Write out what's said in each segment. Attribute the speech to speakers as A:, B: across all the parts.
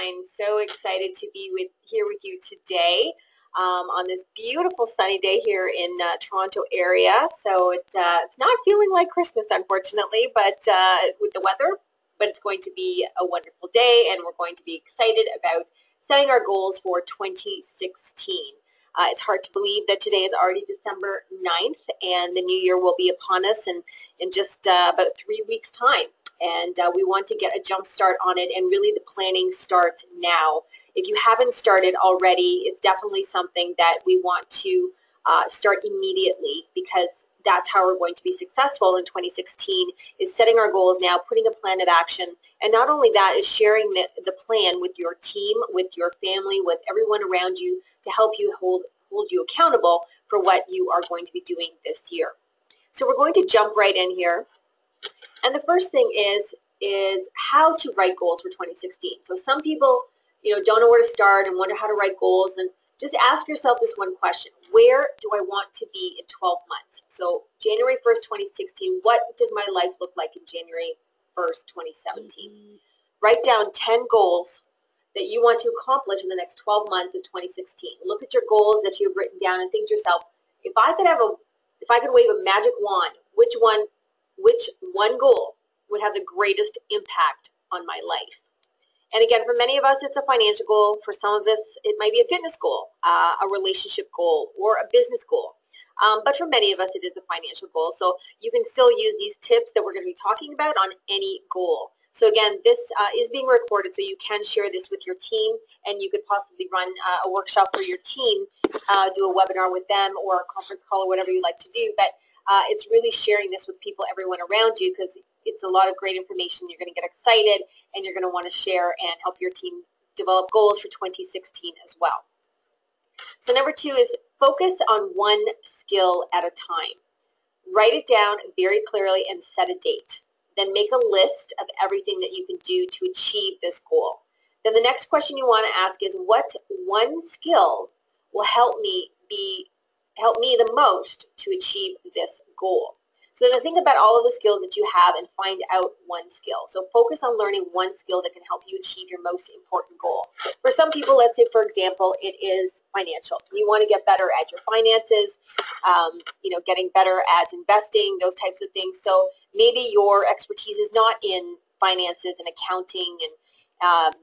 A: Sunshine. So excited to be here with you today on this beautiful sunny day here in Toronto area. So it's not feeling like Christmas, unfortunately, but with the weather. But it's going to be a wonderful day, and we're going to be excited about setting our goals for 2016. It's hard to believe that today is already December 9th, and the new year will be upon us in just about 3 weeks' time. And we want to get a jump start on it, and really the planning starts now. If you haven't started already, it's definitely something that we want to start immediately, because that's how we're going to be successful in 2016, is setting our goals now, putting a plan of action, and not only that, is sharing the plan with your team, with your family, with everyone around you to help you hold you accountable for what you are going to be doing this year. So we're going to jump right in here. And the first thing is how to write goals for 2016. So some people, don't know where to start and wonder how to write goals, and just ask yourself this one question: where do I want to be in 12 months? So January 1st, 2016, what does my life look like in January 1st, 2017? Write down 10 goals that you want to accomplish in the next 12 months of 2016. Look at your goals that you've written down and think to yourself, if I could wave a magic wand, which one goal would have the greatest impact on my life? And again, for many of us, it's a financial goal. For some of us, it might be a fitness goal, a relationship goal, or a business goal. But for many of us, it is a financial goal. So you can still use these tips that we're going to be talking about on any goal. So again, this is being recorded, so you can share this with your team, and you could possibly run a workshop for your team, do a webinar with them, or a conference call, or whatever you like to do. But it's really sharing this with people, everyone around you, because it's a lot of great information. You're going to get excited, and you're going to want to share and help your team develop goals for 2016 as well. So number 2 is focus on one skill at a time. Write it down very clearly and set a date. Then make a list of everything that you can do to achieve this goal. Then the next question you want to ask is, what one skill will help me the most to achieve this goal? So then think about all of the skills that you have and find out one skill. So focus on learning one skill that can help you achieve your most important goal. For some people, let's say, for example, it is financial. You want to get better at your finances, getting better at investing, those types of things. So maybe your expertise is not in finances and accounting and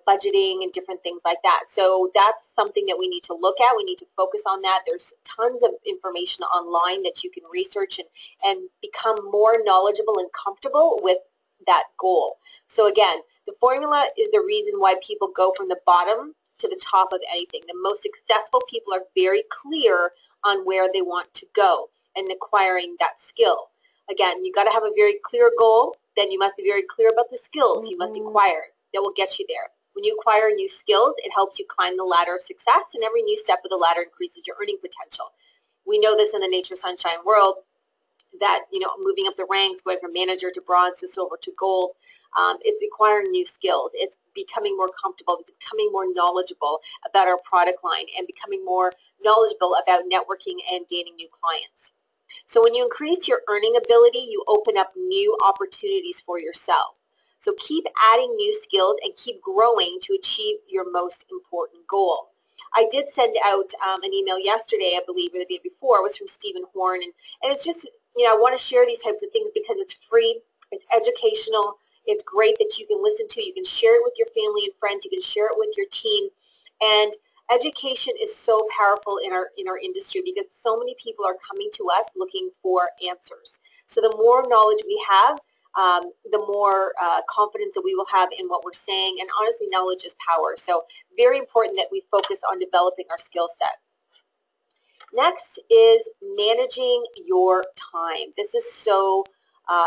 A: budgeting and different things like that. So that's something that we need to look at. We need to focus on that. There's tons of information online that you can research and become more knowledgeable and comfortable with that goal. So again, the formula is the reason why people go from the bottom to the top of anything. The most successful people are very clear on where they want to go and acquiring that skill. Again, you got to have a very clear goal. Then you must be very clear about the skills you must acquire that will get you there. When you acquire new skills, it helps you climb the ladder of success, and every new step of the ladder increases your earning potential. We know this in the Nature Sunshine world, that moving up the ranks, going from manager to bronze to silver to gold, it's acquiring new skills. It's becoming more comfortable. It's becoming more knowledgeable about our product line, and becoming more knowledgeable about networking and gaining new clients. So when you increase your earning ability, you open up new opportunities for yourself. So keep adding new skills and keep growing to achieve your most important goal. I did send out an email yesterday, I believe, or the day before. It was from Stephen Horn, and it's just, I want to share these types of things because it's free, it's educational, it's great that you can listen to. You can share it with your family and friends. You can share it with your team. And education is so powerful in our industry, because so many people are coming to us looking for answers. So the more knowledge we have, the more confidence that we will have in what we're saying. And honestly, knowledge is power. So very important that we focus on developing our skill set. Next is managing your time. This is so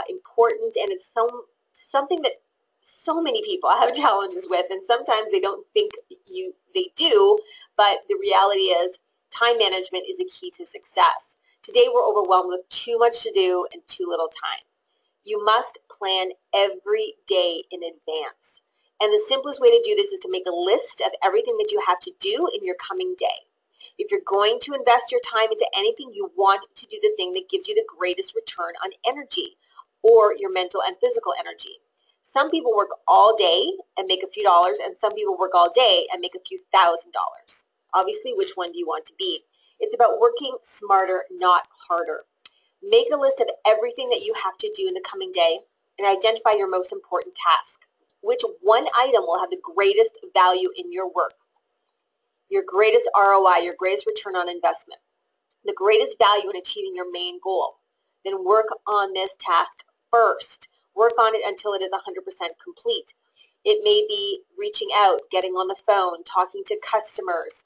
A: important, and it's something that so many people have challenges with, and sometimes they don't think they do, but the reality is time management is a key to success. Today we're overwhelmed with too much to do and too little time. You must plan every day in advance. And the simplest way to do this is to make a list of everything that you have to do in your coming day. If you're going to invest your time into anything, you want to do the thing that gives you the greatest return on energy, or your mental and physical energy. Some people work all day and make a few dollars, and some people work all day and make a few $1,000s. Obviously, which one do you want to be? It's about working smarter, not harder. Make a list of everything that you have to do in the coming day and identify your most important task. Which one item will have the greatest value in your work? Your greatest ROI, your greatest return on investment, the greatest value in achieving your main goal. Then work on this task first. Work on it until it is 100% complete. It may be reaching out, getting on the phone, talking to customers,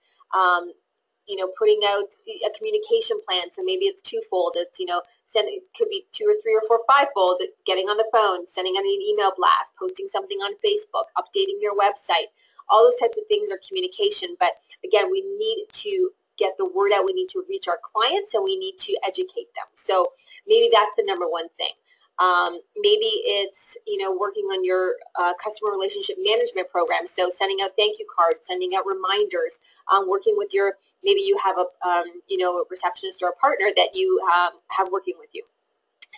A: putting out a communication plan. So maybe it's twofold. It's, it could be 2 or 3 or 4, 5-fold, getting on the phone, sending out an email blast, posting something on Facebook, updating your website. All those types of things are communication. But again, we need to get the word out. We need to reach our clients, and we need to educate them. So maybe that's the number one thing. Maybe it's, working on your customer relationship management program. So sending out thank you cards, sending out reminders, working with maybe you have a receptionist or a partner that you have working with you.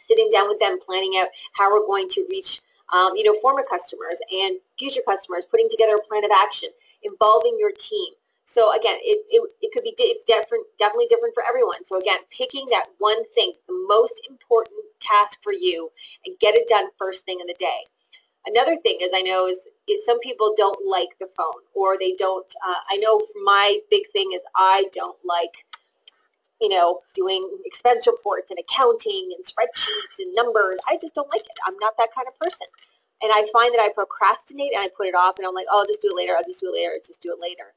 A: Sitting down with them, planning out how we're going to reach, former customers and future customers, putting together a plan of action, involving your team. So again, it could be, it's definitely different for everyone. So again, picking that one thing, the most important task for you, and get it done first thing in the day. Another thing is, I know is some people don't like the phone, or they don't, I know my big thing is I don't like, doing expense reports and accounting and spreadsheets and numbers. I just don't like it. I'm not that kind of person. And I find that I procrastinate and I put it off, and I'm like, oh, I'll just do it later. I'll just do it later. Just do it later.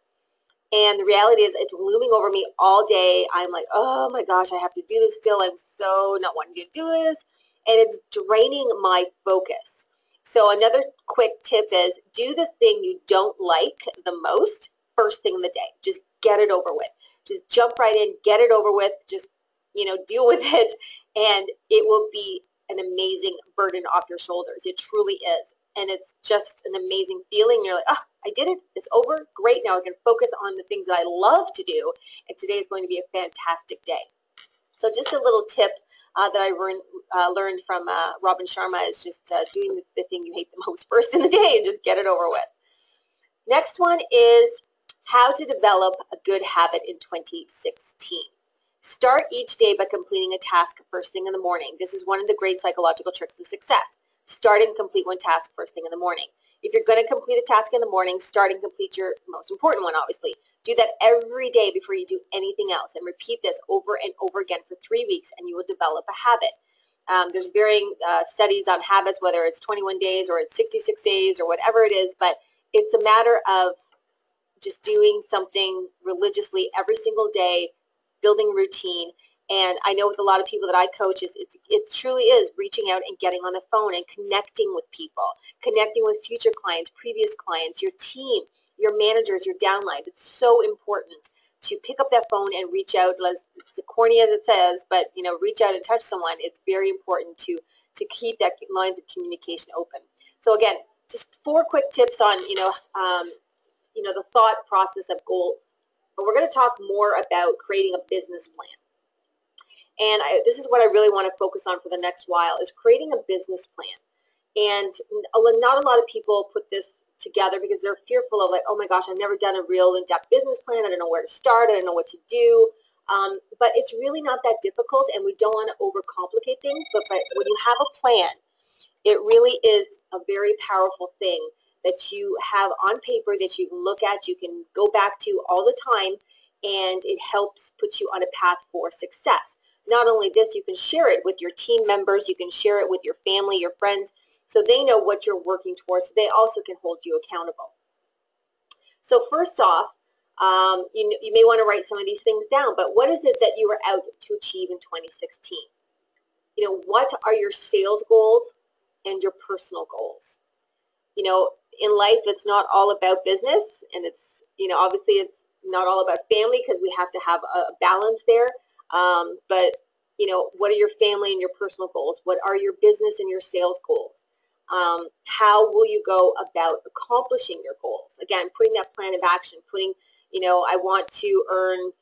A: And the reality is it's looming over me all day. I'm like, oh my gosh, I have to do this still. I'm so not wanting to do this. And it's draining my focus. So another quick tip is do the thing you don't like the most first thing in the day. Just get it over with. Just jump right in, get it over with. Just, deal with it. And it will be an amazing burden off your shoulders. It truly is. And it's just an amazing feeling. You're like, oh, I did it. It's over. Great. Now I can focus on the things that I love to do. And today is going to be a fantastic day. So just a little tip that I learned from Robin Sharma is just doing the thing you hate the most first in the day and just get it over with. Next one is how to develop a good habit in 2016. Start each day by completing a task first thing in the morning. This is one of the great psychological tricks of success. Start and complete one task first thing in the morning. If you're going to complete a task in the morning, start and complete your most important one, obviously. Do that every day before you do anything else, and repeat this over and over again for 3 weeks, and you will develop a habit. There's varying studies on habits, whether it's 21 days or it's 66 days or whatever it is, but it's a matter of just doing something religiously every single day, building routine. And I know with a lot of people that I coach, it truly is reaching out and getting on the phone and connecting with people, connecting with future clients, previous clients, your team, your managers, your downline. It's so important to pick up that phone and reach out. As corny as it says, but reach out and touch someone. It's very important to keep that lines of communication open. So again, just 4 quick tips on the thought process of goals. But we're going to talk more about creating a business plan. And this is what I really want to focus on for the next while, is creating a business plan. And not a lot of people put this together because they're fearful of, like, oh my gosh, I've never done a real in-depth business plan. I don't know where to start. I don't know what to do. But it's really not that difficult, and we don't want to overcomplicate things. But when you have a plan, it really is a very powerful thing that you have on paper that you can look at, you can go back to all the time, and it helps put you on a path for success. Not only this, you can share it with your team members, you can share it with your family, your friends, so they know what you're working towards, so they also can hold you accountable. So first off, you may want to write some of these things down, but what is it that you are out to achieve in 2016? What are your sales goals and your personal goals? In life, it's not all about business, and it's, obviously it's not all about family, because we have to have a balance there. But, what are your family and your personal goals? What are your business and your sales goals? How will you go about accomplishing your goals? Again, putting that plan of action, I want to earn,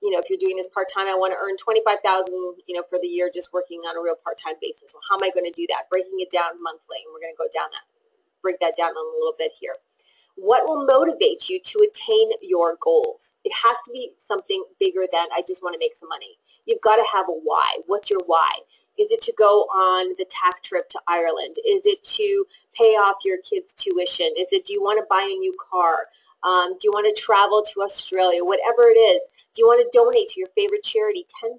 A: if you're doing this part-time, I want to earn 25,000, for the year just working on a real part-time basis. Well, how am I going to do that? Breaking it down monthly, and we're going to go down that, break that down a little bit here. What will motivate you to attain your goals? It has to be something bigger than I just want to make some money. You've got to have a why. What's your why? Is it to go on the TAC trip to Ireland? Is it to pay off your kids' tuition? Is it, do you want to buy a new car? Do you want to travel to Australia? Whatever it is. Do you want to donate to your favorite charity $10,000?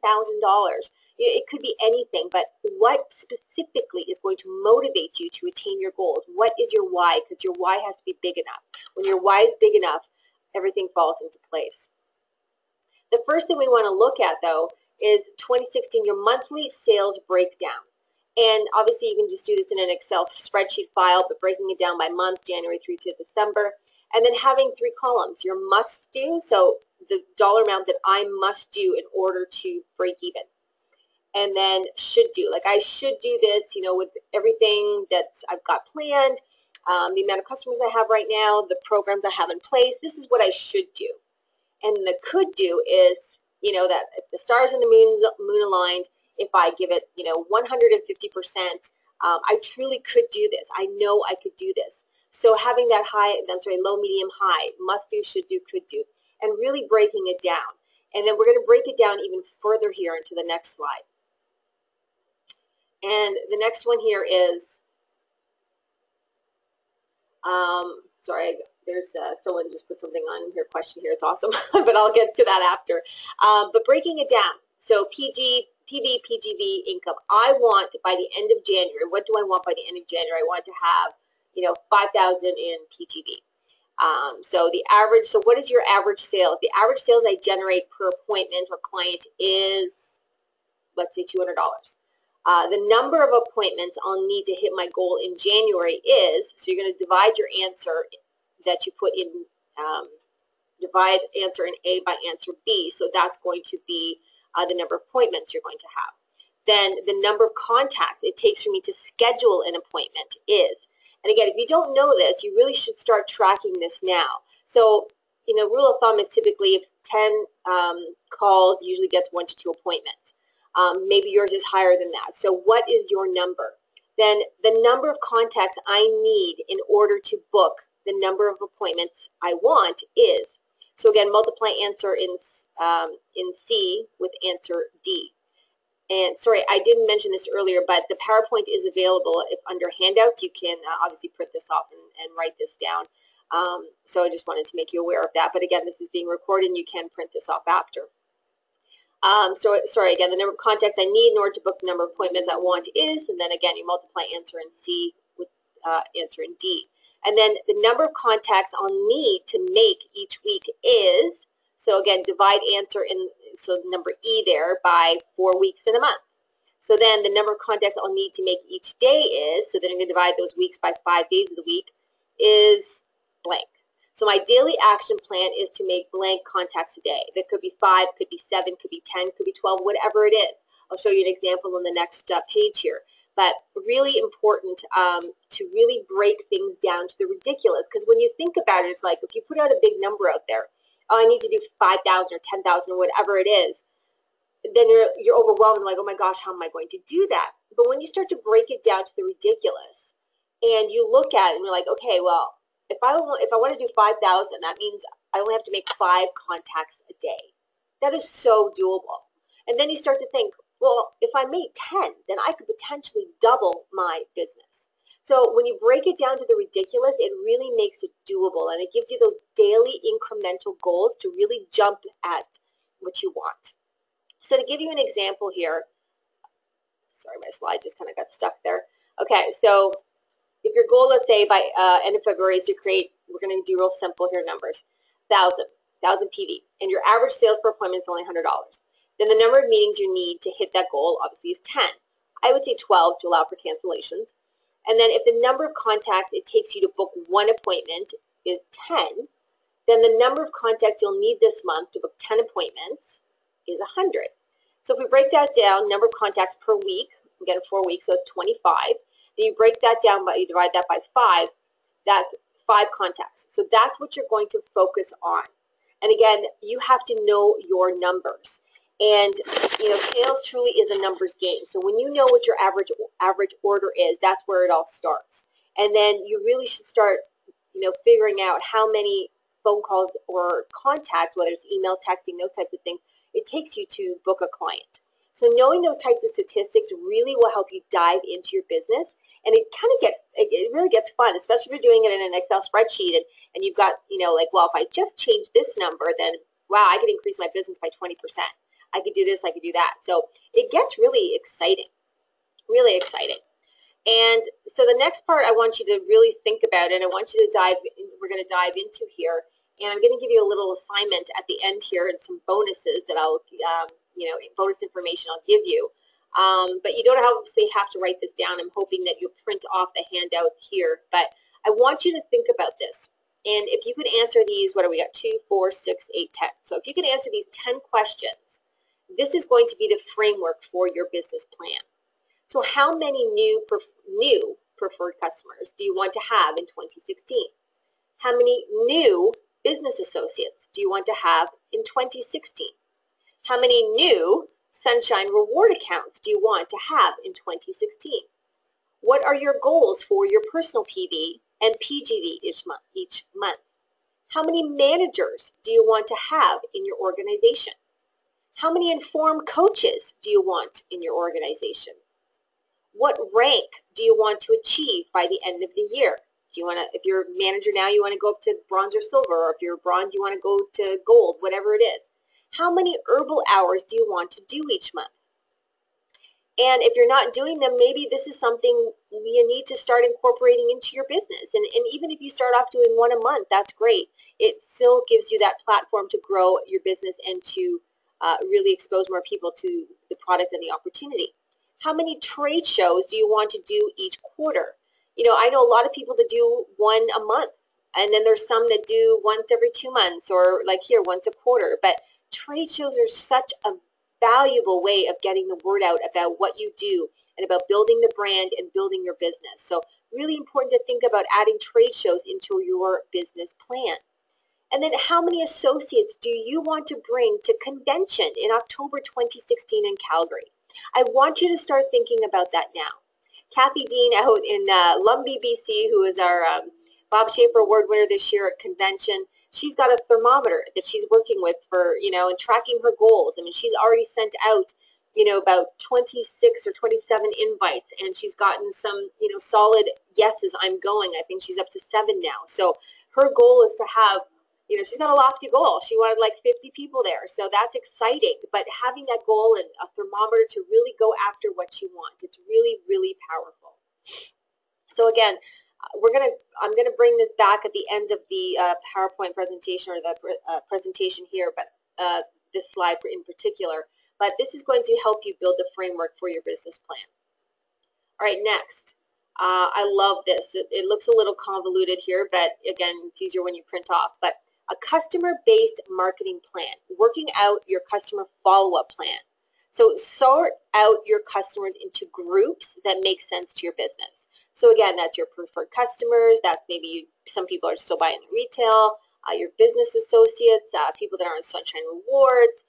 A: It could be anything, but what specifically is going to motivate you to attain your goals? What is your why? Because your why has to be big enough. When your why is big enough, everything falls into place. The first thing we want to look at, though, is 2016, your monthly sales breakdown. And obviously, you can just do this in an Excel spreadsheet file, but breaking it down by month, January through to December, and then having 3 columns. Your must do, so the dollar amount that I must do in order to break even. And then should do, like I should do this, with everything that I've got planned, the amount of customers I have right now, the programs I have in place. This is what I should do. And the could do is, that if the stars and the moon aligned, if I give it, 150%, I truly could do this. I know I could do this. So having that low, medium, high, must do, should do, could do, and really breaking it down. And then we're going to break it down even further here into the next slide. And the next one here is, sorry, there's someone just put something on your question here. It's awesome, but I'll get to that after. But breaking it down, so PV, PGV, income. I want by the end of January, what do I want by the end of January? I want to have, 5,000 in PGV. So the average, so what is your average sale? The average sales I generate per appointment or client is, let's say, $200. The number of appointments I'll need to hit my goal in January is, so you're going to divide your answer that you put in, divide answer in A by answer B, so that's going to be the number of appointments you're going to have. Then the number of contacts it takes for me to schedule an appointment is, and again, if you don't know this, you really should start tracking this now. So, rule of thumb is typically if 10 calls usually gets 1 to 2 appointments. Maybe yours is higher than that. So what is your number? Then the number of contacts I need in order to book the number of appointments I want is, so again, multiply answer in C with answer D. And sorry, I didn't mention this earlier, but the PowerPoint is available. If under handouts, you can obviously print this off and write this down. So I just wanted to make you aware of that. But again, this is being recorded and you can print this off after. Sorry, again, the number of contacts I need in order to book the number of appointments I want is, and then again, you multiply answer in C with answer in D. And then the number of contacts I'll need to make each week is, so again, divide answer in, so number E there, by 4 weeks in a month. So then the number of contacts I'll need to make each day is, so then I'm going to divide those weeks by 5 days of the week, is blank. So my daily action plan is to make blank contacts a day. That could be 5, could be 7, could be 10, could be 12, whatever it is. I'll show you an example on the next page here. But really important to really break things down to the ridiculous. Because when you think about it, it's like if you put out a big number out there, oh, I need to do 5,000 or 10,000 or whatever it is, then you're overwhelmed, like, oh my gosh, how am I going to do that? But when you start to break it down to the ridiculous, and you look at it and you're like, okay, well, if I want to do 5,000, that means I only have to make 5 contacts a day. That is so doable. And then you start to think, well, if I made 10, then I could potentially double my business. So when you break it down to the ridiculous, it really makes it doable, and it gives you those daily incremental goals to really jump at what you want. So to give you an example here, sorry, my slide just kind of got stuck there. Okay, so if your goal, let's say by end of February, is to create, we're going to do real simple here numbers, 1,000 PV, and your average sales per appointment is only $100. Then the number of meetings you need to hit that goal obviously is 10. I would say 12 to allow for cancellations. And then if the number of contacts it takes you to book 1 appointment is 10, then the number of contacts you'll need this month to book 10 appointments is 100. So if we break that down, number of contacts per week, again 4 weeks, so it's 25. Then you break that down by, you divide that by 5, that's 5 contacts. So that's what you're going to focus on. And again, you have to know your numbers. And sales truly is a numbers game. So when you know what your average order is, that's where it all starts. And then you really should start, figuring out how many phone calls or contacts, whether it's email, texting, those types of things, it takes you to book a client. So knowing those types of statistics really will help you dive into your business, and it really gets fun, especially if you're doing it in an Excel spreadsheet and you've got, well, if I just change this number, then wow, I could increase my business by 20%. I could do this, I could do that. So it gets really exciting, really exciting. And so the next part I want you to really think about, and I want you to we're going to dive into here, and I'm going to give you a little assignment at the end here and some bonuses that I'll, bonus information I'll give you. But you don't obviously have to write this down. I'm hoping that you'll print off the handout here. But I want you to think about this. And if you could answer these, what do we got? 2, 4, 6, 8, 10. So if you could answer these 10 questions, this is going to be the framework for your business plan. So how many new preferred customers do you want to have in 2016? How many new business associates do you want to have in 2016? How many new Sunshine Reward accounts do you want to have in 2016? What are your goals for your personal PV and PGV each month? How many managers do you want to have in your organization? How many informed coaches do you want in your organization? What rank do you want to achieve by the end of the year? If you're a manager now, you want to go up to bronze or silver, or if you're bronze, you want to go to gold, whatever it is. How many herbal hours do you want to do each month? And if you're not doing them, maybe this is something you need to start incorporating into your business. And even if you start off doing one a month, that's great. It still gives you that platform to grow your business and to really expose more people to the product and the opportunity. How many trade shows do you want to do each quarter? I know a lot of people that do one a month, and then there's some that do once every 2 months, or like here, once a quarter. But trade shows are such a valuable way of getting the word out about what you do and about building the brand and building your business. So really important to think about adding trade shows into your business plan. And then how many associates do you want to bring to convention in October 2016 in Calgary? I want you to start thinking about that now. Kathy Dean out in Lumby, BC, who is our Bob Schaefer Award winner this year at convention, she's got a thermometer that she's working with for, and tracking her goals. I mean, she's already sent out, about 26 or 27 invites, and she's gotten some, solid yeses, I'm going. I think she's up to 7 now. So her goal is to have, she's got a lofty goal. She wanted like 50 people there. So that's exciting. But having that goal and a thermometer to really go after what you want, it's really, really powerful. So again, I'm gonna bring this back at the end of the PowerPoint presentation, or the presentation here, but this slide in particular. But this is going to help you build the framework for your business plan. All right, next. I love this. It looks a little convoluted here, but again, it's easier when you print off. But a customer-based marketing plan, working out your customer follow-up plan. So sort out your customers into groups that make sense to your business. So again, that's your preferred customers. That's maybe some people are still buying the retail, your business associates, people that are on Sunshine Rewards,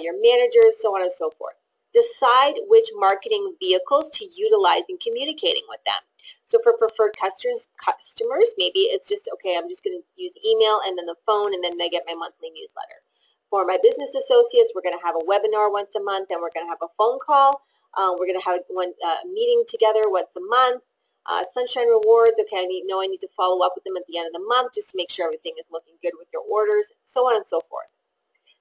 A: your managers, so on and so forth. Decide which marketing vehicles to utilize in communicating with them. So for preferred customers, maybe it's just, okay, I'm just going to use email and then the phone, and then they get my monthly newsletter. For my business associates, we're going to have a webinar once a month, and we're going to have a phone call. We're going to have one meeting together once a month. Sunshine Rewards, okay, I need to follow up with them at the end of the month just to make sure everything is looking good with your orders, so on and so forth.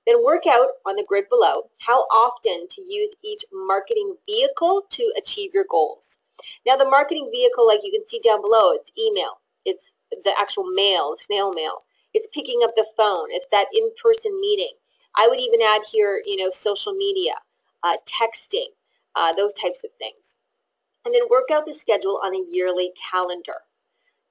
A: Then work out on the grid below how often to use each marketing vehicle to achieve your goals. Now the marketing vehicle, like you can see down below, it's email, it's the actual mail, snail mail, it's picking up the phone, it's that in-person meeting. I would even add here, social media, texting, those types of things. And then work out the schedule on a yearly calendar.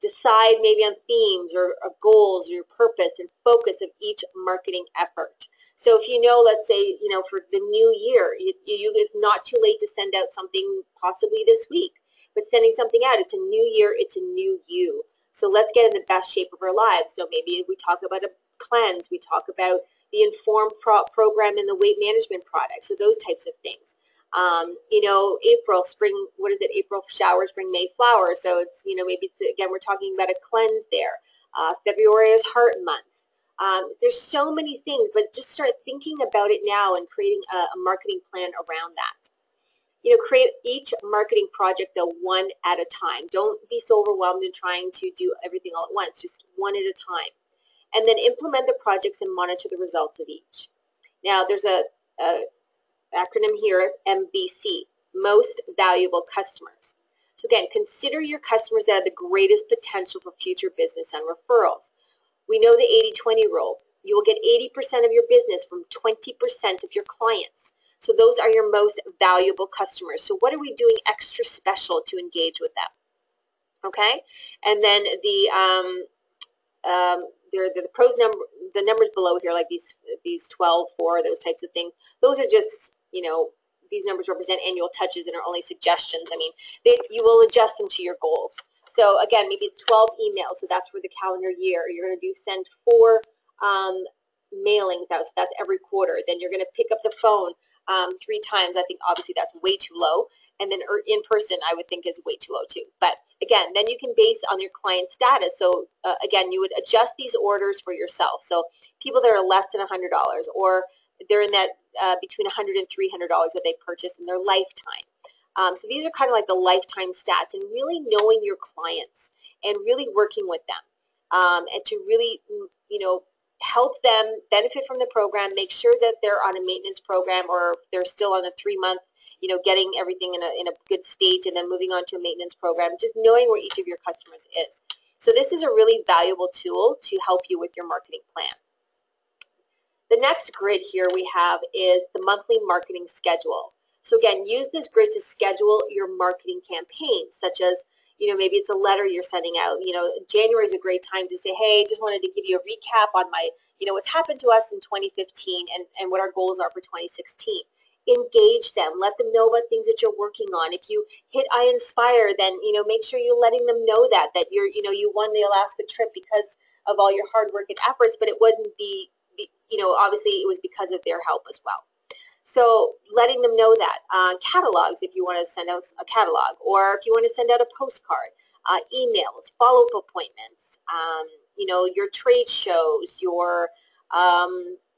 A: Decide maybe on themes or goals or your purpose and focus of each marketing effort. So if let's say, for the new year, it's not too late to send out something possibly this week, but sending something out, it's a new year, it's a new you. So let's get in the best shape of our lives. So maybe we talk about a cleanse. We talk about the Inform program and the weight management product. So those types of things. You know, April, spring, what is it? April showers bring May flowers. So it's, you know, maybe it's, again, we're talking about a cleanse there. February is Heart Month. There's so many things, but just start thinking about it now and creating a marketing plan around that. You know, create each marketing project though one at a time. Don't be so overwhelmed in trying to do everything all at once, just one at a time. And then implement the projects and monitor the results of each. Now there's a acronym here, MVC, most valuable customers. So again, consider your customers that have the greatest potential for future business and referrals. We know the 80-20 rule. You will get 80% of your business from 20% of your clients. So those are your most valuable customers. So what are we doing extra special to engage with them? Okay, and then the pros number, the numbers below here, like these 12, 4, those types of things. Those are just, you know, these numbers represent annual touches and are only suggestions. I mean, you will adjust them to your goals. So again, maybe it's 12 emails, so that's for the calendar year. You're going to send 4 mailings out, so that's every quarter. Then you're going to pick up the phone 3 times. I think obviously that's way too low. And then in person, I would think is way too low too. But again, then you can base on your client status. So again, you would adjust these orders for yourself. So people that are less than $100, or they're in that between $100 and $300 that they purchased in their lifetime. So these are kind of like the lifetime stats, and really knowing your clients and really working with them, and to really, you know, help them benefit from the program, make sure that they're on a maintenance program, or they're still on a 3-month, you know, getting everything in a good state and then moving on to a maintenance program, just knowing where each of your customers is. So this is a really valuable tool to help you with your marketing plan. The next grid here we have is the monthly marketing schedule. So again, use this grid to schedule your marketing campaigns, such as, you know, maybe it's a letter you're sending out. You know, January is a great time to say, hey, just wanted to give you a recap on my, you know, what's happened to us in 2015 and what our goals are for 2016. Engage them. Let them know about things that you're working on. If you hit I Inspire, then, you know, make sure you're letting them know that you're, you know, you won the Alaska trip because of all your hard work and efforts, but it wouldn't be, you know, obviously it was because of their help as well. So letting them know that. Catalogs, if you want to send out a catalog, or if you want to send out a postcard, emails, follow-up appointments, you know, your trade shows, your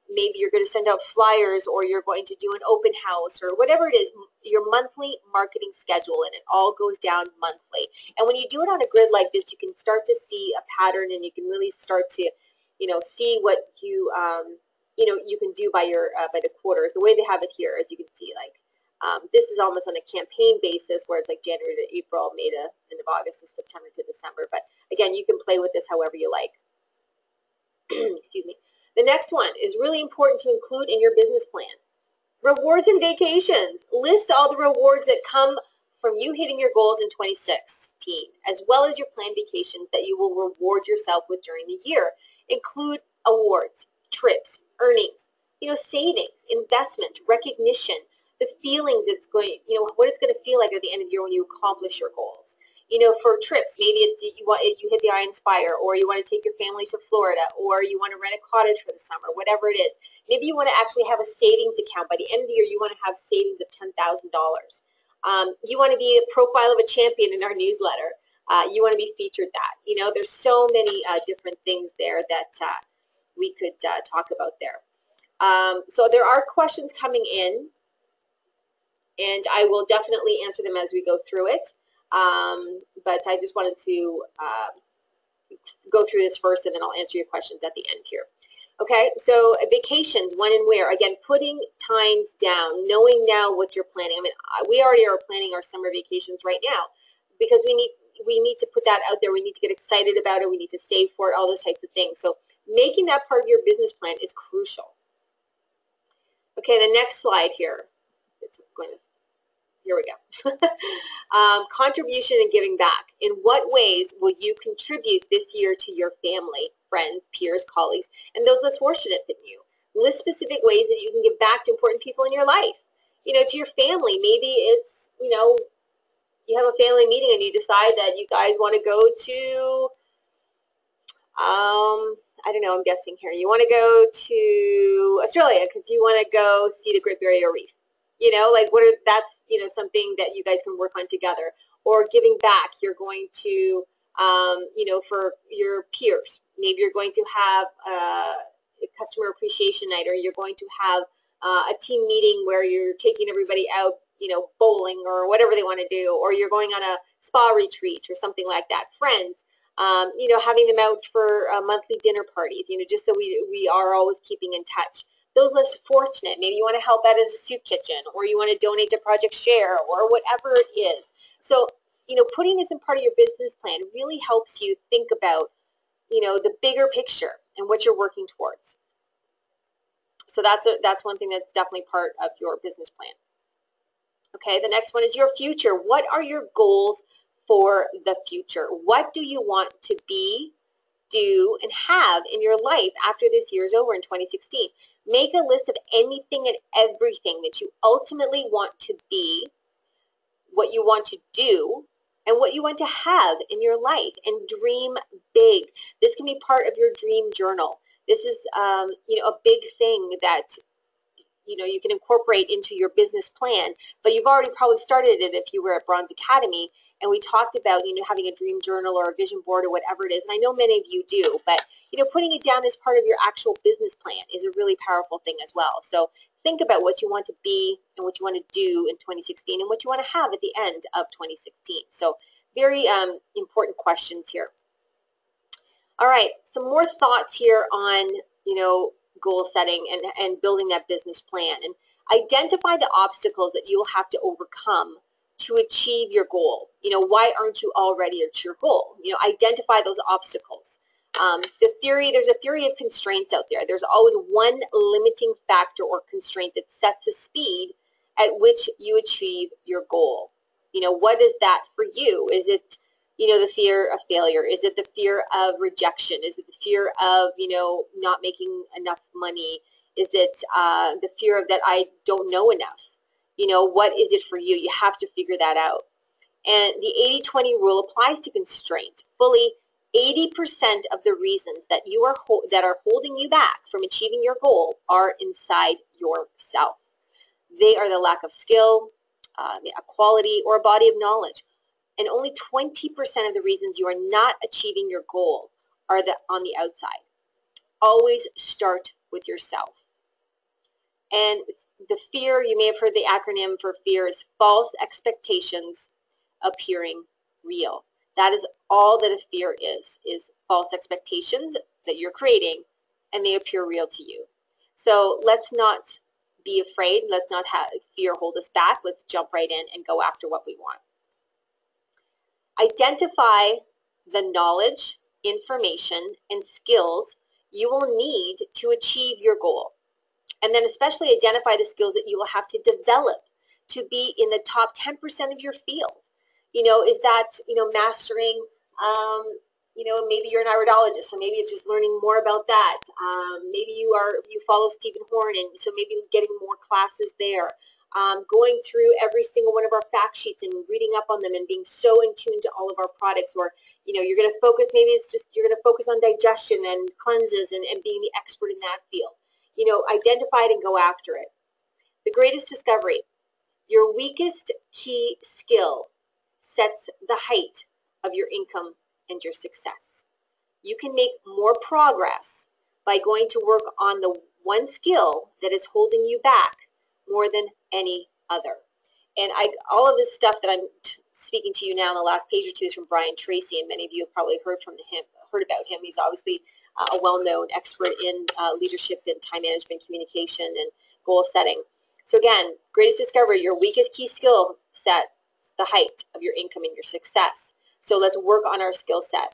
A: maybe you're going to send out flyers, or you're going to do an open house, or whatever it is, your monthly marketing schedule, and it all goes down monthly. And when you do it on a grid like this, you can start to see a pattern, and you can really start to, you know, see what you know, you can do by your by the quarters. The way they have it here, as you can see, like this is almost on a campaign basis, where it's like January to April, May to end of August, to September to December. But again, you can play with this however you like. Excuse me. The next one is really important to include in your business plan. Rewards and vacations. List all the rewards that come from you hitting your goals in 2016, as well as your planned vacations that you will reward yourself with during the year. Include awards, trips, earnings, you know, savings, investment, recognition, the feelings it's going, you know, what it's going to feel like at the end of the year when you accomplish your goals. You know, for trips, maybe it's you hit the I Inspire, or you want to take your family to Florida, or you want to rent a cottage for the summer, whatever it is. Maybe you want to actually have a savings account. By the end of the year, you want to have savings of $10,000. You want to be a profile of a champion in our newsletter. You want to be featured that. You know, there's so many different things there that we could talk about there. So there are questions coming in, and I will definitely answer them as we go through it. But I just wanted to go through this first, and then I'll answer your questions at the end here. Okay, so vacations, when and where. Again, putting times down, knowing now what you're planning. I mean, we already are planning our summer vacations right now, because we need to put that out there. We need to get excited about it. We need to save for it, all those types of things. So making that part of your business plan is crucial. Okay, the next slide here. It's going to, here we go. Contribution and giving back. In what ways will you contribute this year to your family, friends, peers, colleagues, and those less fortunate than you? List specific ways that you can give back to important people in your life. You know, to your family, maybe it's, you know, you have a family meeting and you decide that you guys want to go to, I don't know, I'm guessing here. You want to go to Australia because you want to go see the Great Barrier Reef. You know, like that's, you know, something that you guys can work on together. Or giving back, you're going to, you know, for your peers. Maybe you're going to have a customer appreciation night, or you're going to have a team meeting where you're taking everybody out, you know, bowling or whatever they want to do, or you're going on a spa retreat or something like that. Friends, you know, having them out for monthly dinner parties, you know, just so we are always keeping in touch. Those less fortunate, maybe you want to help out at a soup kitchen, or you want to donate to Project Share, or whatever it is. So, you know, putting this in part of your business plan really helps you think about, you know, the bigger picture and what you're working towards. So that's one thing that's definitely part of your business plan. Okay, the next one is your future. What are your goals for the future? What do you want to be, do, and have in your life after this year is over in 2016? Make a list of anything and everything that you ultimately want to be, what you want to do, and what you want to have in your life, and dream big. This can be part of your dream journal. This is, you know, a big thing that, you know, you can incorporate into your business plan, but you've already probably started it if you were at Bronze Academy, and we talked about, you know, having a dream journal or a vision board or whatever it is, and I know many of you do, but, you know, putting it down as part of your actual business plan is a really powerful thing as well. So think about what you want to be and what you want to do in 2016 and what you want to have at the end of 2016. So very important questions here. All right, some more thoughts here on, you know, goal setting and building that business plan. And identify the obstacles that you will have to overcome to achieve your goal. You know, why aren't you already at your goal? You know, identify those obstacles. There's a theory of constraints out there. There's always one limiting factor or constraint that sets the speed at which you achieve your goal. You know, what is that for you? Is it, you know, the fear of failure? Is it the fear of rejection? Is it the fear of, you know, not making enough money? Is it the fear of that I don't know enough? You know, what is it for you? You have to figure that out. And the 80-20 rule applies to constraints. Fully 80% of the reasons that that are holding you back from achieving your goal are inside yourself. They are the lack of skill, a quality, or a body of knowledge. And only 20% of the reasons you are not achieving your goal are on the outside. Always start with yourself. And the fear, you may have heard the acronym for fear is false expectations appearing real. That is all that a fear is false expectations that you're creating, and they appear real to you. So let's not be afraid. Let's not have fear hold us back. Let's jump right in and go after what we want. Identify the knowledge, information, and skills you will need to achieve your goal. And then especially identify the skills that you will have to develop to be in the top 10% of your field. You know, is that, you know, mastering, you know, maybe you're an iridologist, so maybe it's just learning more about that. Maybe you follow Stephen Horn, and so maybe getting more classes there. Going through every single one of our fact sheets and reading up on them and being so in tune to all of our products. Or, you know, you're going to focus, maybe it's just you're going to focus on digestion and cleanses and being the expert in that field. You know, identify it and go after it. The greatest discovery, your weakest key skill sets the height of your income and your success. You can make more progress by going to work on the one skill that is holding you back more than any other. And all of this stuff that I'm speaking to you now in the last page or two is from Brian Tracy, and many of you have probably heard about him. He's obviously a well-known expert in leadership and time management, communication, and goal setting. So again, greatest discovery, your weakest key skill sets the height of your income and your success. So let's work on our skill set.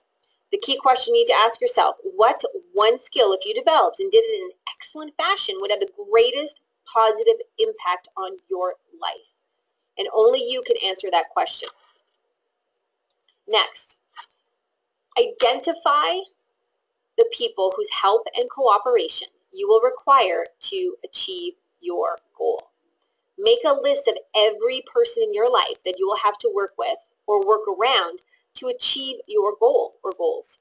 A: The key question you need to ask yourself, what one skill, if you developed and did it in an excellent fashion, would have the greatest positive impact on your life? And only you can answer that question. Next, identify the people whose help and cooperation you will require to achieve your goal. Make a list of every person in your life that you will have to work with or work around to achieve your goal or goals.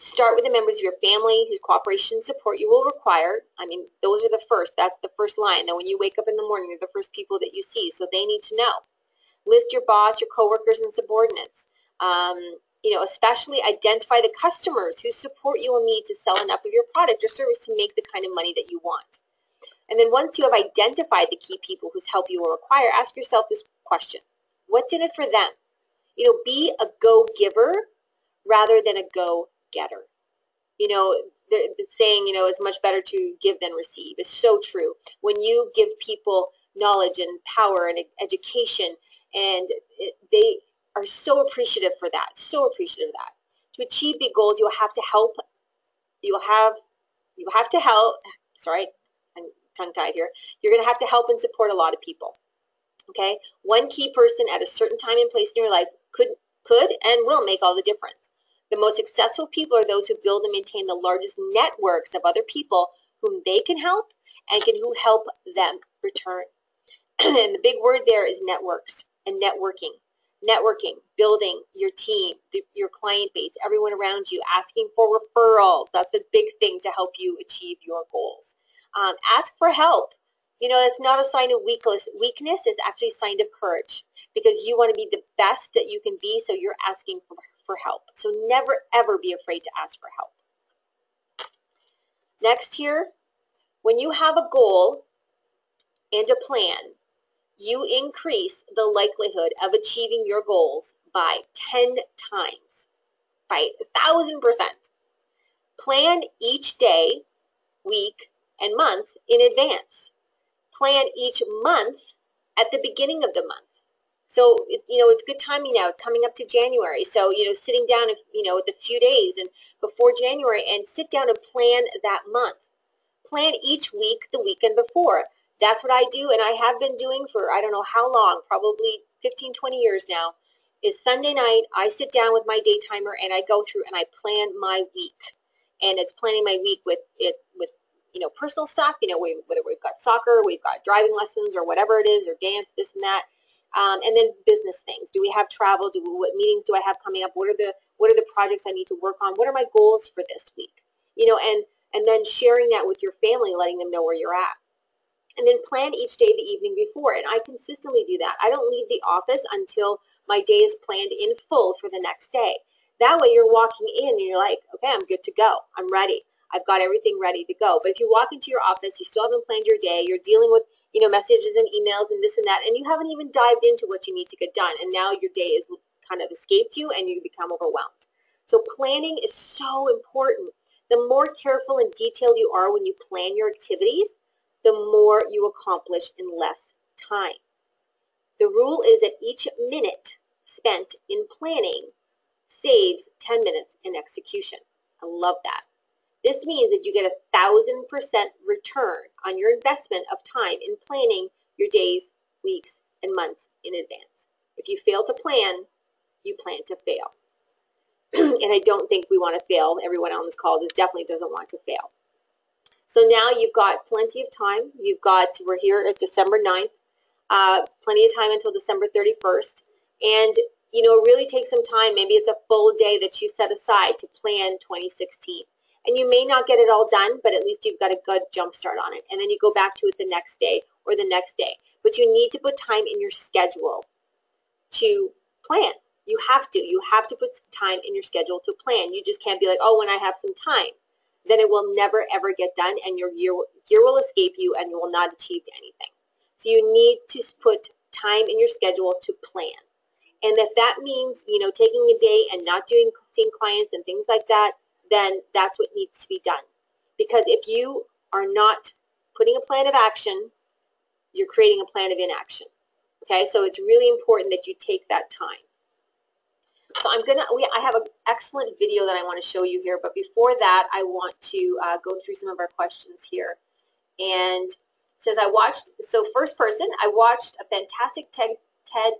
A: Start with the members of your family whose cooperation and support you will require. I mean, those are the first. That's the first line. Then when you wake up in the morning, they're the first people that you see, so they need to know. List your boss, your coworkers, and subordinates. Especially identify the customers whose support you will need to sell enough of your product or service to make the kind of money that you want. And then once you have identified the key people whose help you will require, ask yourself this question. What's in it for them? Be a go-giver rather than a go-getter. The saying, it's much better to give than receive is so true. When you give people knowledge and power and education, and they are so appreciative for that, so appreciative of that. To achieve big goals, you will have to help. Sorry, I'm tongue-tied here. You're going to have to help and support a lot of people. Okay, one key person at a certain time and place in your life could and will make all the difference. The most successful people are those who build and maintain the largest networks of other people whom they can help and who help them return. And the big word there is networks and networking. Networking, building your team, your client base, everyone around you, asking for referrals. That's a big thing to help you achieve your goals. Ask for help. That's not a sign of weakness. Weakness is actually a sign of courage, because you want to be the best that you can be, so you're asking for help. So never, ever be afraid to ask for help. Next here, when you have a goal and a plan, you increase the likelihood of achieving your goals by 10 times, by 1,000%. Plan each day, week, and month in advance. Plan each month at the beginning of the month. So, it's good timing now. It's coming up to January. So, sitting down, the few days and before January, and sit down and plan that month. Plan each week the weekend before. That's what I do, and I have been doing for I don't know how long, probably 15, 20 years now, is Sunday night I sit down with my day timer and I go through and I plan my week. And it's planning my week with personal stuff, whether we've got soccer, we've got driving lessons or whatever it is, or dance, this and that. And then business things. Do we have travel? What meetings do I have coming up? What are the projects I need to work on? What are my goals for this week? And then sharing that with your family, letting them know where you're at. And then plan each day the evening before. And I consistently do that. I don't leave the office until my day is planned in full for the next day. That way you're walking in and you're like, okay, I'm good to go. I'm ready. I've got everything ready to go. But if you walk into your office, you still haven't planned your day, you're dealing with messages and emails and this and that, and you haven't even dived into what you need to get done, and now your day is kind of escaped you and you become overwhelmed. So planning is so important. The more careful and detailed you are when you plan your activities, the more you accomplish in less time. The rule is that each minute spent in planning saves 10 minutes in execution. I love that. This means that you get 1,000% return on your investment of time in planning your days, weeks, and months in advance. If you fail to plan, you plan to fail. And I don't think we want to fail. Everyone on this call definitely doesn't want to fail. So now you've got plenty of time. We're here at December 9th, plenty of time until December 31st. And, really take some time. Maybe it's a full day that you set aside to plan 2016. And you may not get it all done, but at least you've got a good jump start on it. And then you go back to it the next day or the next day. But you need to put time in your schedule to plan. You have to put time in your schedule to plan. You just can't be like, oh, when I have some time. Then it will never, ever get done, and your year will escape you, and you will not achieve anything. So you need to put time in your schedule to plan. And if that means, taking a day and not seeing clients and things like that, then that's what needs to be done. Because if you are not putting a plan of action, you're creating a plan of inaction. Okay, so it's really important that you take that time. So I have an excellent video that I want to show you here, but before that, I want to go through some of our questions here. And it says, first person, I watched a fantastic TED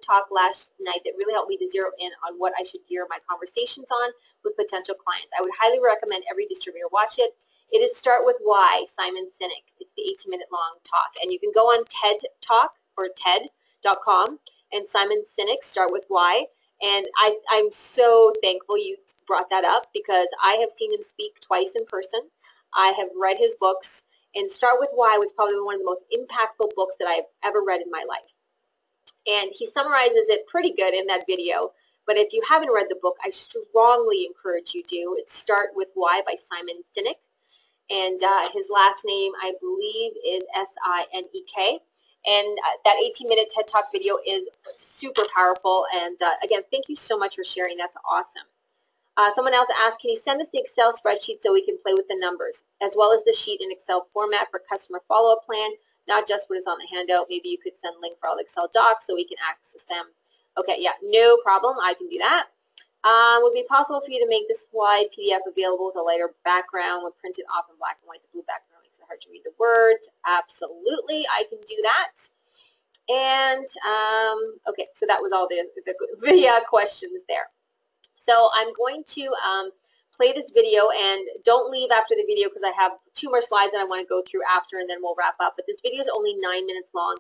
A: Talk last night that really helped me to zero in on what I should gear my conversations on with potential clients. I would highly recommend every distributor watch it. It is Start With Why, Simon Sinek. It's the 18-minute long talk. And you can go on TED Talk or TED.com and Simon Sinek, Start With Why. And I'm so thankful you brought that up, because I have seen him speak twice in person. I have read his books, and Start With Why was probably one of the most impactful books that I've ever read in my life. And he summarizes it pretty good in that video. But if you haven't read the book, I strongly encourage you to. It's Start With Why by Simon Sinek. And his last name, I believe, is Sinek. And that 18-minute TED Talk video is super powerful. And again, thank you so much for sharing. That's awesome. Someone else asked, can you send us the Excel spreadsheet so we can play with the numbers, as well as the sheet in Excel format for customer follow-up plan, not just what is on the handout? Maybe you could send a link for all the Excel docs so we can access them. Okay, yeah, no problem. I can do that. Would it be possible for you to make the slide PDF available with a lighter background when printed off in black and white? The blue background makes it hard to read the words. Absolutely, I can do that. And okay, so that was all the questions there. So I'm going to play this video, and don't leave after the video because I have 2 more slides that I want to go through after, and then we'll wrap up. But this video is only 9 minutes long,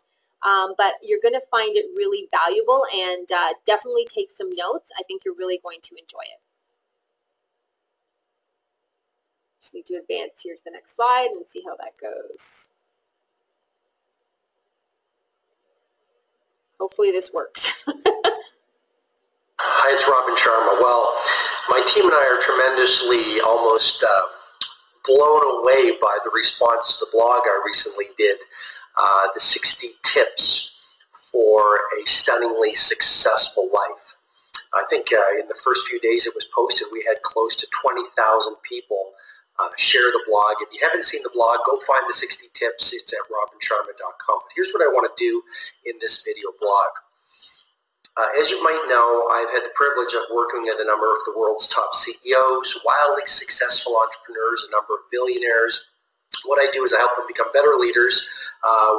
A: but you're going to find it really valuable, and definitely take some notes. I think you're really going to enjoy it. Just need to advance here to the next slide and see how that goes. Hopefully this works.
B: Hi, it's Robin Sharma. Well, my team and I are tremendously almost blown away by the response to the blog I recently did, the 60 tips for a stunningly successful life. I think in the first few days it was posted, we had close to 20,000 people share the blog. If you haven't seen the blog, go find the 60 tips. It's at robinsharma.com. But here's what I want to do in this video blog. As you might know, I've had the privilege of working with a number of the world's top CEOs, wildly successful entrepreneurs, a number of billionaires. What I do is I help them become better leaders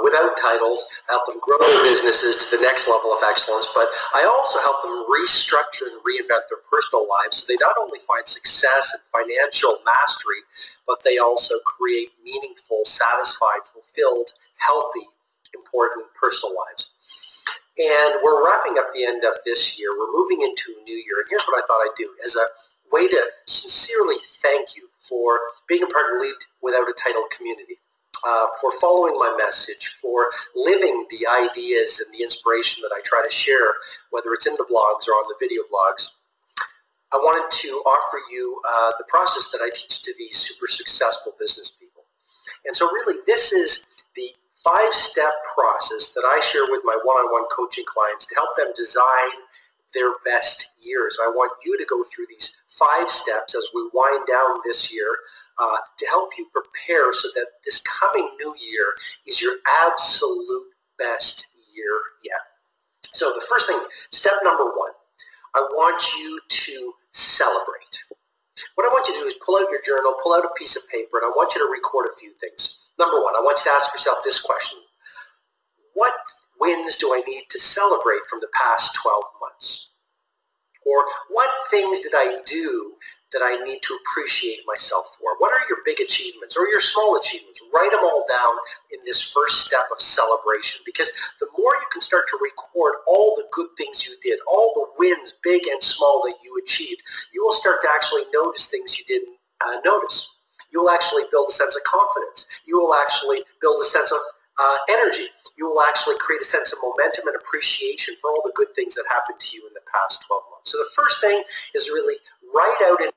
B: without titles. I help them grow their businesses to the next level of excellence, but I also help them restructure and reinvent their personal lives so they not only find success and financial mastery, but they also create meaningful, satisfied, fulfilled, healthy, important personal lives. And we're wrapping up the end of this year. We're moving into a new year. And here's what I thought I'd do as a way to sincerely thank you for being a part of Lead Without a Title community, for following my message, for living the ideas and the inspiration that I try to share, whether it's in the blogs or on the video blogs. I wanted to offer you the process that I teach to these super successful business people. And so really this is the 5-step process that I share with my one-on-one coaching clients to help them design their best years. I want you to go through these 5 steps as we wind down this year to help you prepare so that this coming new year is your absolute best year yet. So the first thing, step number 1, I want you to celebrate. What I want you to do is pull out your journal, pull out a piece of paper, and I want you to record a few things. Number 1, I want you to ask yourself this question. What wins do I need to celebrate from the past 12 months? Or what things did I do that I need to appreciate myself for? What are your big achievements or your small achievements? Write them all down in this first step of celebration, because the more you can start to record all the good things you did, all the wins, big and small, that you achieved, you will start to actually notice things you didn't notice. You will actually build a sense of confidence. You will actually build a sense of energy. You will actually create a sense of momentum and appreciation for all the good things that happened to you in the past 12 months. So the first thing is really write out an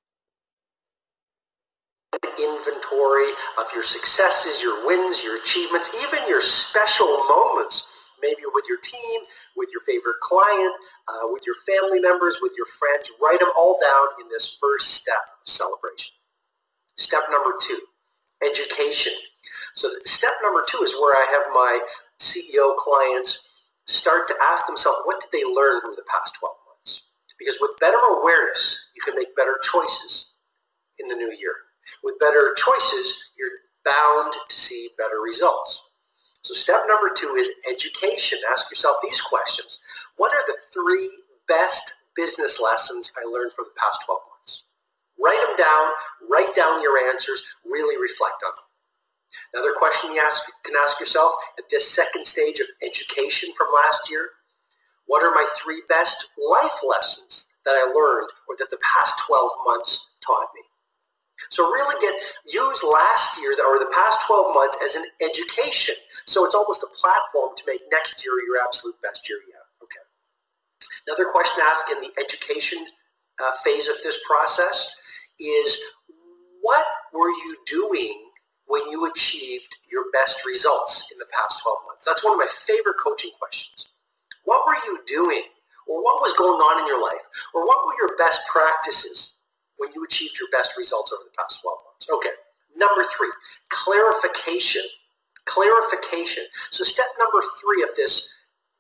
B: inventory of your successes, your wins, your achievements, even your special moments, maybe with your team, with your favorite client, with your family members, with your friends. Write them all down in this first step of celebration. Step number 2, education. So step number 2 is where I have my CEO clients start to ask themselves, what did they learn from the past 12 months? Because with better awareness, you can make better choices in the new year. With better choices, you're bound to see better results. So step number 2 is education. Ask yourself these questions. What are the 3 best business lessons I learned from the past 12 months? Write them down, write down your answers, really reflect on them. Another question you can ask yourself at this second stage of education from last year, What are my 3 best life lessons that I learned or that the past 12 months taught me? So really use last year or the past 12 months as an education. So it's almost a platform to make next year your absolute best year yet. Okay. Another question asked in the education phase of this process is, what were you doing when you achieved your best results in the past 12 months? That's one of my favorite coaching questions. What were you doing, or what was going on in your life, or what were your best practices when you achieved your best results over the past 12 months? Okay, number 3, clarification. Clarification. So step number 3 of this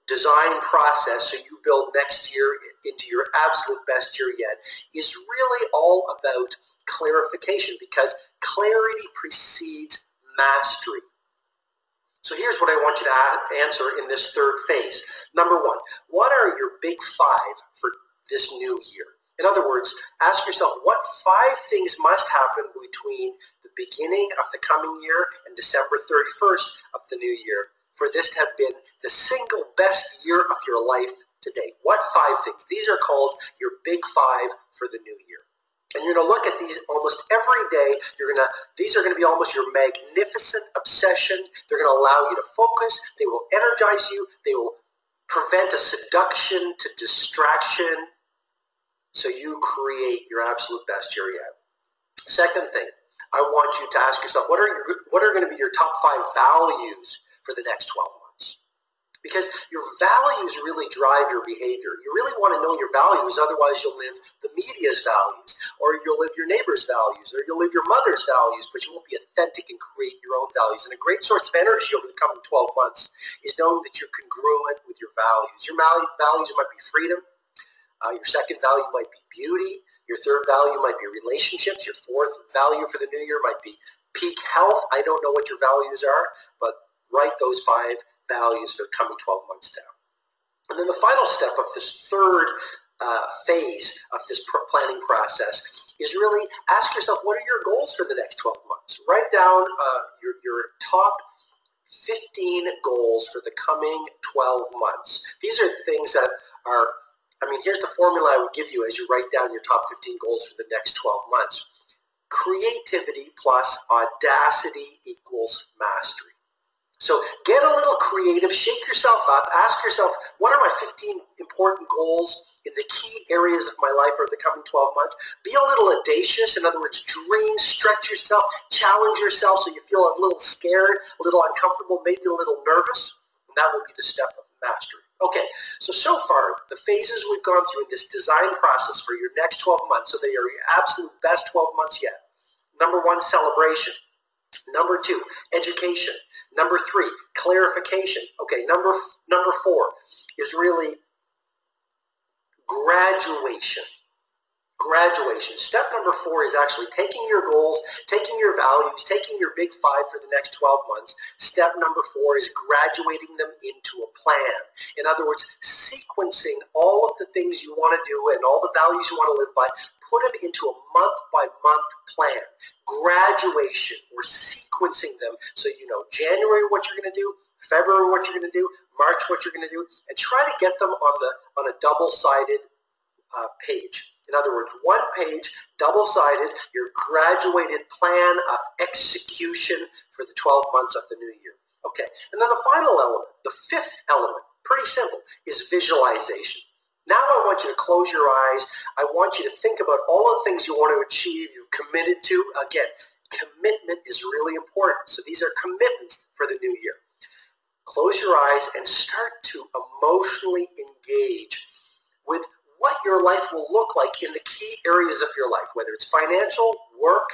B: design process, so you build next year into your absolute best year yet, is really all about clarification, because clarity precedes mastery. So here's what I want you to answer in this 3rd phase. Number 1, what are your big 5 for this new year? In other words, ask yourself, what 5 things must happen between the beginning of the coming year and December 31st of the new year for this to have been the single best year of your life to date? What 5 things? These are called your big 5 for the new year. And you're going to look at these almost every day. These are going to be almost your magnificent obsession. They're going to allow you to focus. They will energize you. They will prevent a seduction to distraction, so you create your absolute best year yet. Second thing, I want you to ask yourself, what are going to be your top 5 values for the next 12 months? Because your values really drive your behavior. You really want to know your values, otherwise you'll live the media's values, or you'll live your neighbor's values, or you'll live your mother's values, but you won't be authentic and create your own values. And a great source of energy over the coming 12 months is knowing that you're congruent with your values. Your values might be freedom. Your second value might be beauty. Your third value might be relationships. Your fourth value for the new year might be peak health. I don't know what your values are, but write those 5 values for the coming 12 months down. And then the final step of this 3rd phase of this planning process is really ask yourself, what are your goals for the next 12 months? Write down your top 15 goals for the coming 12 months. These are things that are, here's the formula I would give you as you write down your top 15 goals for the next 12 months. Creativity plus audacity equals mastery. So get a little creative, shake yourself up, ask yourself, what are my 15 important goals in the key areas of my life over the coming 12 months? Be a little audacious. In other words, dream, stretch yourself, challenge yourself so you feel a little scared, a little uncomfortable, maybe a little nervous, and that will be the step of mastery. Okay, so far, the phases we've gone through in this design process for your next 12 months, so they are your absolute best 12 months yet. Number 1, celebration. Number 2, education. Number 3, clarification. Okay, number 4 is really graduation. Graduation. Step number 4 is actually taking your goals, taking your values, taking your big 5 for the next 12 months. Step number 4 is graduating them into a plan. In other words, sequencing all of the things you want to do and all the values you want to live by, put them into a month-by-month plan. Graduation, or sequencing them so you know January what you're going to do, February what you're going to do, March what you're going to do, and try to get them on a double-sided page. In other words, 1 page, double-sided, your graduated plan of execution for the 12 months of the new year. Okay, and then the final element, the 5th element, pretty simple, is visualization. Now I want you to close your eyes. I want you to think about all the things you want to achieve, you've committed to. Again, commitment is really important. So these are commitments for the new year. Close your eyes and start to emotionally engage with what your life will look like in the key areas of your life, whether it's financial, work,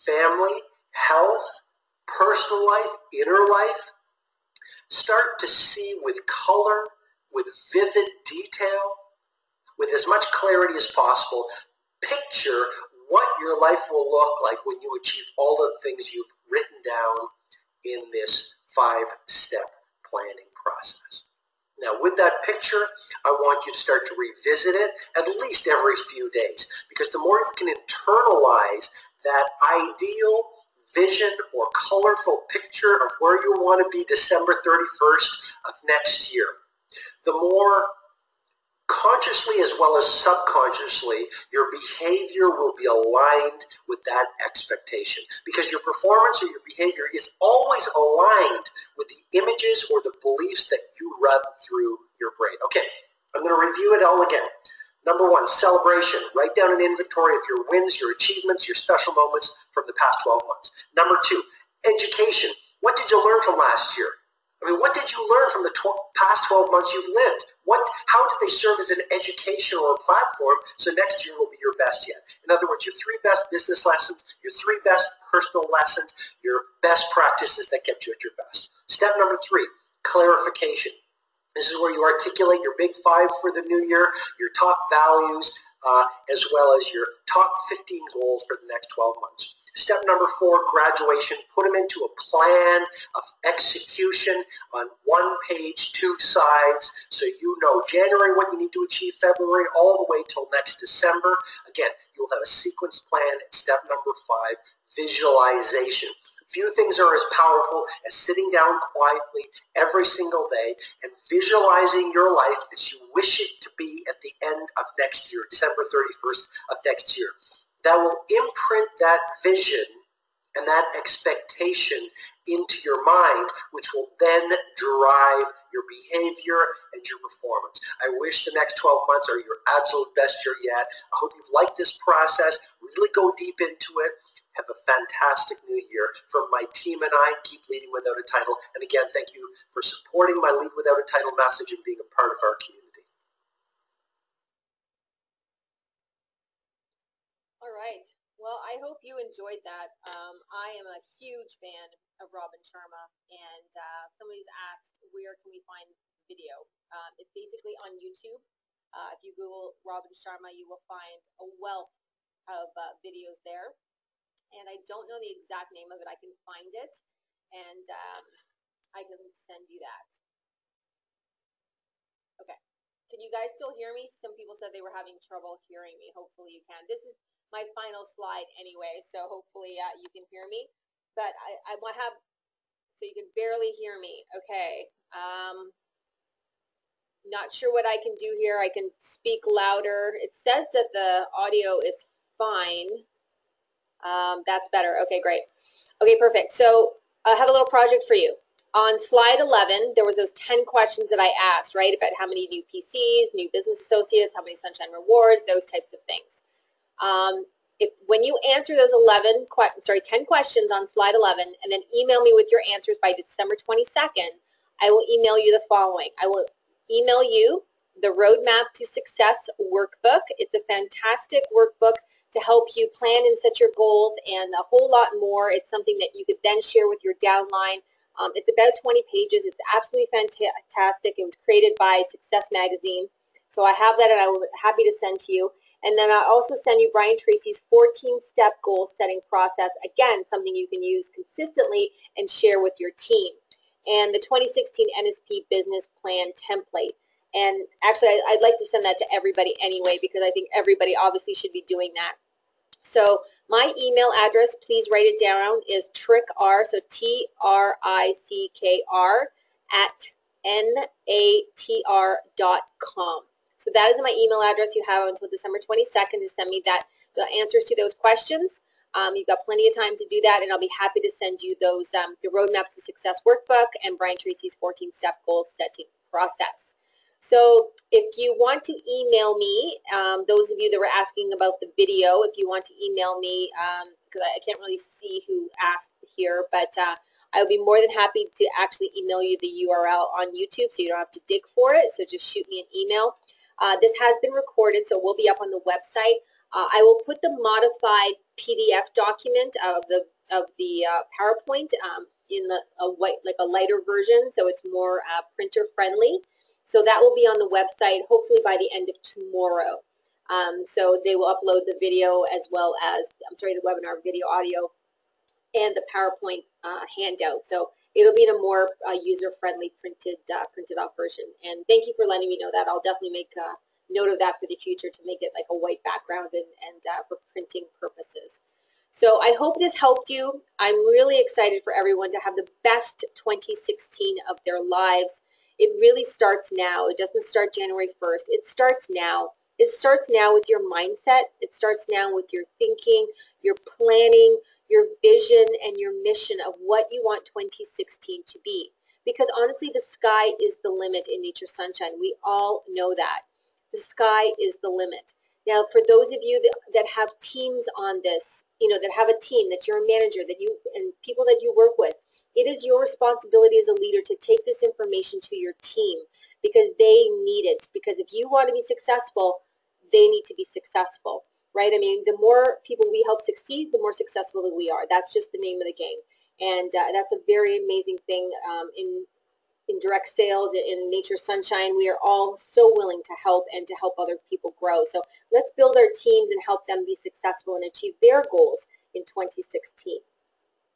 B: family, health, personal life, inner life. Start to see with color, with vivid detail, with as much clarity as possible. Picture what your life will look like when you achieve all the things you've written down in this 5-step planning process. Now, with that picture, I want you to start to revisit it at least every few days, because the more you can internalize that ideal vision or colorful picture of where you want to be December 31st of next year, the more consciously as well as subconsciously, your behavior will be aligned with that expectation, because your performance or your behavior is always aligned with the images or the beliefs that you run through your brain. Okay, I'm going to review it all again. Number one, celebration. Write down an inventory of your wins, your achievements, your special moments from the past 12 months. Number two, education. What did you learn from last year? I mean, what did you learn from the past 12 months you've lived? How did they serve as an education or a platform so next year will be your best yet? In other words, your 3 best business lessons, your 3 best personal lessons, your best practices that kept you at your best. Step number 3, clarification. This is where you articulate your big 5 for the new year, your top values, as well as your top 15 goals for the next 12 months. Step number 4, graduation. Put them into a plan of execution on 1 page, 2 sides, so you know January what you need to achieve, February, all the way till next December. Again, you'll have a sequence plan at step number 5, visualization. Few things are as powerful as sitting down quietly every single day and visualizing your life as you wish it to be at the end of next year, December 31st of next year. That will imprint that vision and that expectation into your mind, which will then drive your behavior and your performance. I wish the next 12 months are your absolute best year yet. I hope you've liked this process. Really go deep into it. Have a fantastic new year. From my team and I, keep leading without a title. And again, thank you for supporting my Lead Without a Title message and being a part of our community.
A: All right. Well, I hope you enjoyed that. I am a huge fan of Robin Sharma, and somebody's asked, where can we find video? It's basically on YouTube. If you Google Robin Sharma, you will find a wealth of videos there. And I don't know the exact name of it. I can find it, and I can send you that. Okay. Can you guys still hear me? Some people said they were having trouble hearing me. Hopefully you can. This is my final slide anyway, so hopefully you can hear me. But I want to have, so you can barely hear me. Okay. Not sure what I can do here. I can speak louder. It says that the audio is fine. That's better. Okay, great. Okay, perfect. So I have a little project for you. On slide 11, there was those 10 questions that I asked, right, about how many new PCs, new business associates, how many Sunshine Rewards, those types of things. When you answer those 10 questions on slide 11, and then email me with your answers by December 22nd, I will email you the following. I will email you the Roadmap to Success workbook. It's a fantastic workbook to help you plan and set your goals and a whole lot more. It's something that you could then share with your downline. It's about 20 pages. It's absolutely fantastic. It was created by Success Magazine. So I have that, and I will be happy to send to you. And then I'll also send you Brian Tracy's 14-step goal setting process. Again, something you can use consistently and share with your team. And the 2016 NSP business plan template. And actually, I'd like to send that to everybody anyway, because I think everybody obviously should be doing that. So my email address, please write it down, is trickr, so TRICKR, @natr.com. So that is my email address. You have until December 22nd to send me the answers to those questions. You've got plenty of time to do that, and I'll be happy to send you those, the Roadmap to Success workbook and Brian Tracy's 14-step goal setting process. So if you want to email me, those of you that were asking about the video, if you want to email me, because I can't really see who asked here, but I would be more than happy to actually email you the URL on YouTube so you don't have to dig for it. So just shoot me an email. This has been recorded, so it will be up on the website. I will put the modified PDF document of the PowerPoint in a lighter version, so it's more printer friendly. So that will be on the website hopefully by the end of tomorrow. So they will upload the video as well as, the webinar video audio and the PowerPoint handout. So it'll be in a more user-friendly printed off version. And thank you for letting me know that. I'll definitely make a note of that for the future to make it like a white background and for printing purposes. So I hope this helped you. I'm really excited for everyone to have the best 2016 of their lives. It really starts now. It doesn't start January 1st. It starts now. It starts now with your mindset. It starts now with your thinking, your planning, your vision, and your mission of what you want 2016 to be. Because honestly, the sky is the limit in Nature Sunshine. We all know that. The sky is the limit. Now, for those of you that have teams on this, that have a team, that you're a manager, and people that you work with, it is your responsibility as a leader to take this information to your team because they need it. Because if you want to be successful, they need to be successful, right? I mean, the more people we help succeed, the more successful that we are. That's just the name of the game. And that's a very amazing thing in direct sales, in Nature Sunshine. We are all so willing to help and to help other people grow. So let's build our teams and help them be successful and achieve their goals in 2016.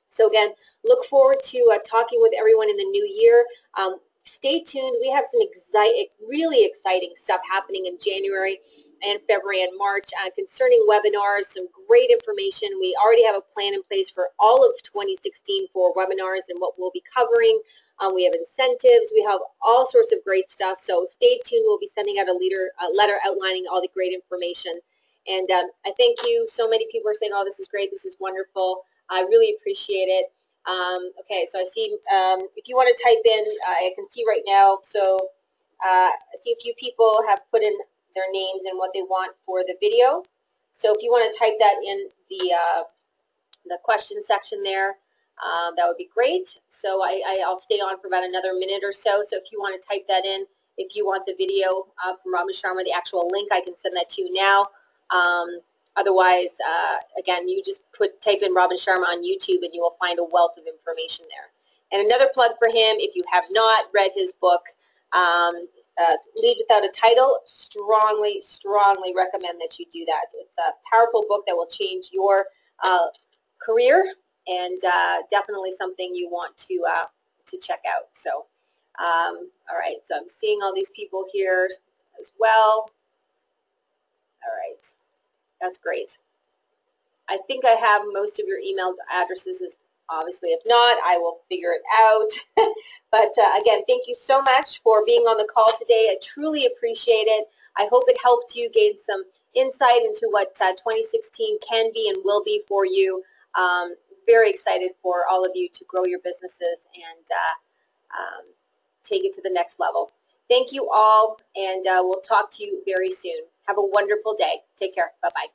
A: So again, look forward to talking with everyone in the new year. Stay tuned. We have some really exciting stuff happening in January and February and March concerning webinars, some great information. We already have a plan in place for all of 2016 for webinars and what we'll be covering. We have incentives. We have all sorts of great stuff. So stay tuned. We'll be sending out a letter outlining all the great information. And I thank you. So many people are saying, oh, this is great. This is wonderful. I really appreciate it. Okay, so I see, if you want to type in, I can see right now, so I see a few people have put in their names and what they want for the video. So if you want to type that in the question section there, that would be great. So I'll stay on for about another minute or so. So if you want to type that in, if you want the video from Robin Sharma, the actual link, I can send that to you now. Otherwise, again, you just type in Robin Sharma on YouTube and you will find a wealth of information there. And another plug for him, if you have not read his book, Lead Without a Title, strongly, strongly recommend that you do that. It's a powerful book that will change your career and definitely something you want to check out. So, all right, so I'm seeing all these people here as well. All right. That's great. I think I have most of your email addresses. Obviously, if not, I will figure it out. But again, thank you so much for being on the call today. I truly appreciate it. I hope it helped you gain some insight into what 2016 can be and will be for you. Very excited for all of you to grow your businesses and take it to the next level. Thank you all, and we'll talk to you very soon. Have a wonderful day. Take care. Bye-bye.